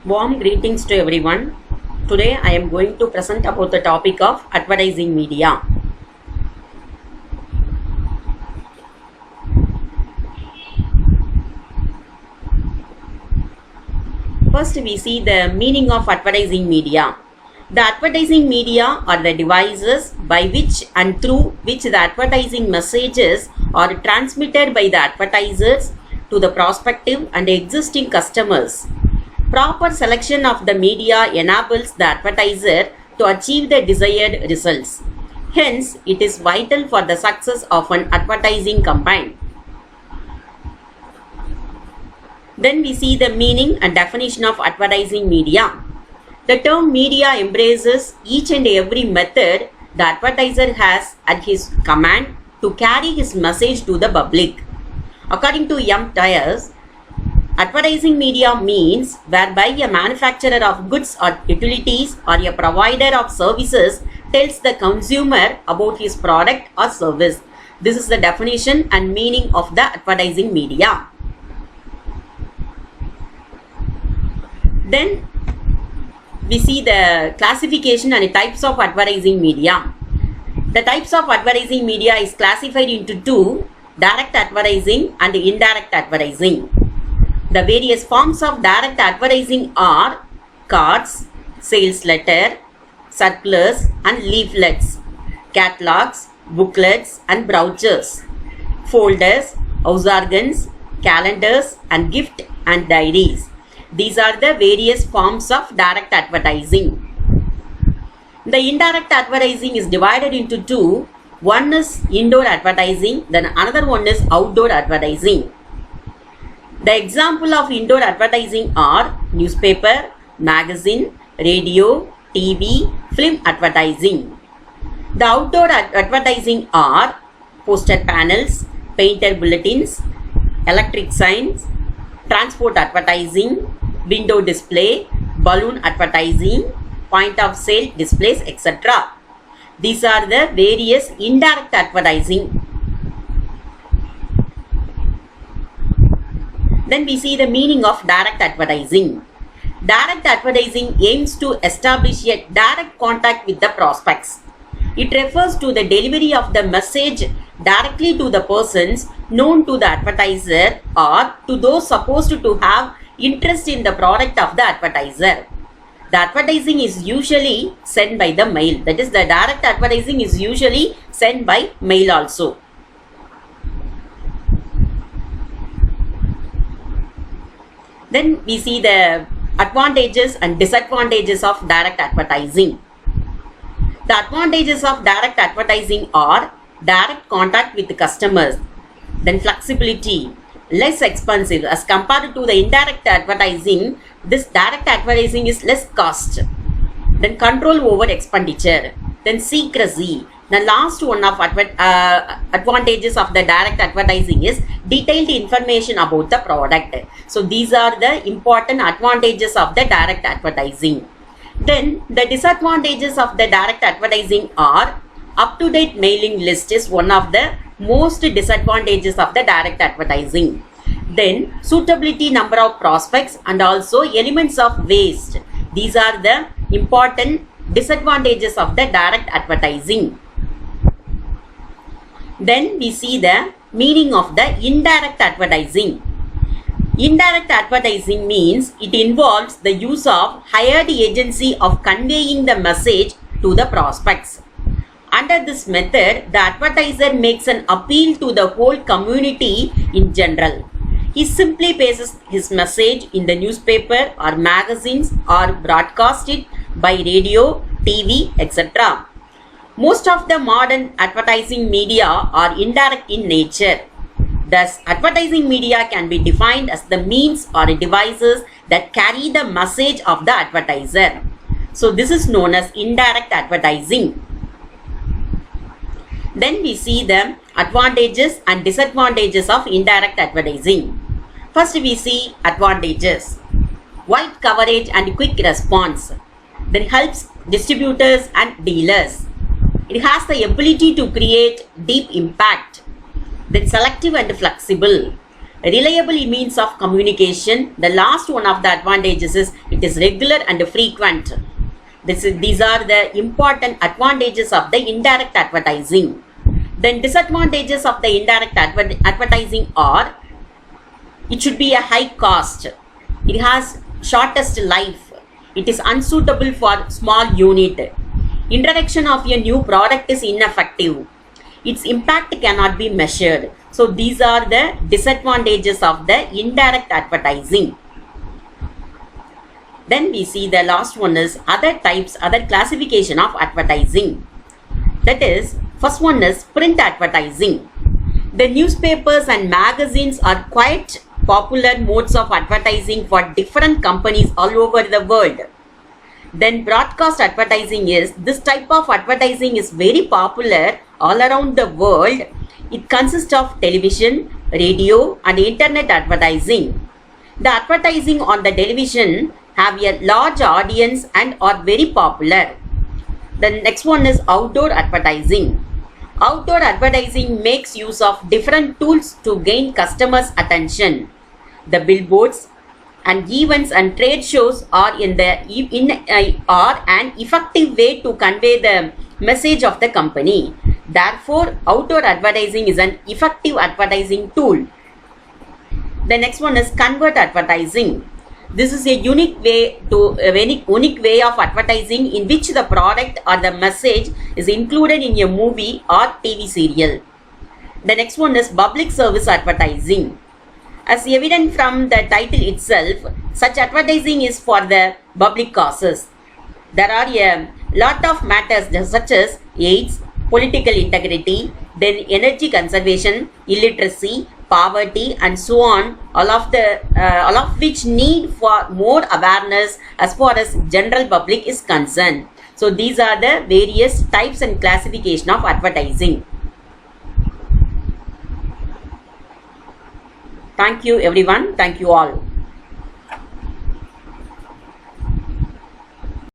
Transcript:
Warm greetings to everyone. Today I am going to present about the topic of advertising media. First we see the meaning of advertising media. The advertising media are the devices by which and through which the advertising messages are transmitted by the advertisers to the prospective and existing customers. Proper selection of the media enables the advertiser to achieve the desired results. Hence, it is vital for the success of an advertising campaign. Then we see the meaning and definition of advertising media. The term media embraces each and every method the advertiser has at his command to carry his message to the public. According to IDHAYA, advertising media means whereby a manufacturer of goods or utilities or a provider of services tells the consumer about his product or service. This is the definition and meaning of the advertising media. Then we see the classification and types of advertising media. The types of advertising media is classified into two: direct advertising and indirect advertising. The various forms of direct advertising are cards, sales letter, circulars and leaflets, catalogs, booklets and brochures, folders, house organs, calendars and gift and diaries. These are the various forms of direct advertising. The indirect advertising is divided into two. One is indoor advertising, then another one is outdoor advertising. The example of indoor advertising are newspaper, magazine, radio, TV, film advertising. The outdoor advertising are poster panels, painted bulletins, electric signs, transport advertising, window display, balloon advertising, point of sale displays, etc. These are the various indirect advertising. Then we see the meaning of direct advertising. Direct advertising aims to establish a direct contact with the prospects. It refers to the delivery of the message directly to the persons known to the advertiser or to those supposed to have interest in the product of the advertiser. The advertising is usually sent by the mail. That is, the direct advertising is usually sent by mail also. Then we see the advantages and disadvantages of direct advertising. The advantages of direct advertising are direct contact with the customers, then flexibility, less expensive as compared to the indirect advertising. This direct advertising is less cost, then control over expenditure, then secrecy. The last one of advantages of the direct advertising is detailed information about the product. So these are the important advantages of the direct advertising. Then the disadvantages of the direct advertising are up-to-date mailing list is one of the most disadvantages of the direct advertising. Then suitability number of prospects and also elements of waste. These are the important disadvantages of the direct advertising. Then we see the meaning of the indirect advertising. Indirect advertising means it involves the use of hired agency of conveying the message to the prospects. Under this method, the advertiser makes an appeal to the whole community in general. He simply pastes his message in the newspaper or magazines or broadcast it by radio, TV, etc. Most of the modern advertising media are indirect in nature. Thus, advertising media can be defined as the means or devices that carry the message of the advertiser. So, this is known as indirect advertising. Then we see the advantages and disadvantages of indirect advertising. First, we see advantages. Wide coverage and quick response. Then helps distributors and dealers. It has the ability to create deep impact. Then selective and flexible. Reliable means of communication. The last one of the advantages is It is regular and frequent. These are the important advantages of the indirect advertising. Then disadvantages of the indirect advertising are, it should be a high cost. It has shortest life. It is unsuitable for small unit. Introduction of a new product is ineffective. Its impact cannot be measured. So these are the disadvantages of the indirect advertising. Then we see the last one is other classification of advertising. That is, first one is print advertising. The newspapers and magazines are quite popular modes of advertising for different companies all over the world. Then broadcast advertising is, this type of advertising is very popular all around the world. It consists of television, radio and internet advertising. The advertising on the television have a large audience and are very popular. The next one is outdoor advertising. Outdoor advertising makes use of different tools to gain customers' attention. The billboards and events and trade shows are an effective way to convey the message of the company. Therefore, outdoor advertising is an effective advertising tool. The next one is covert advertising. This is a unique way of advertising in which the product or the message is included in a movie or TV serial. The next one is public service advertising. As evident from the title itself, such advertising is for the public causes. There are a lot of matters such as AIDS, political integrity, then energy conservation, illiteracy, poverty and so on, all of which need for more awareness as far as general public is concerned. So these are the various types and classification of advertising. Thank you everyone. Thank you all.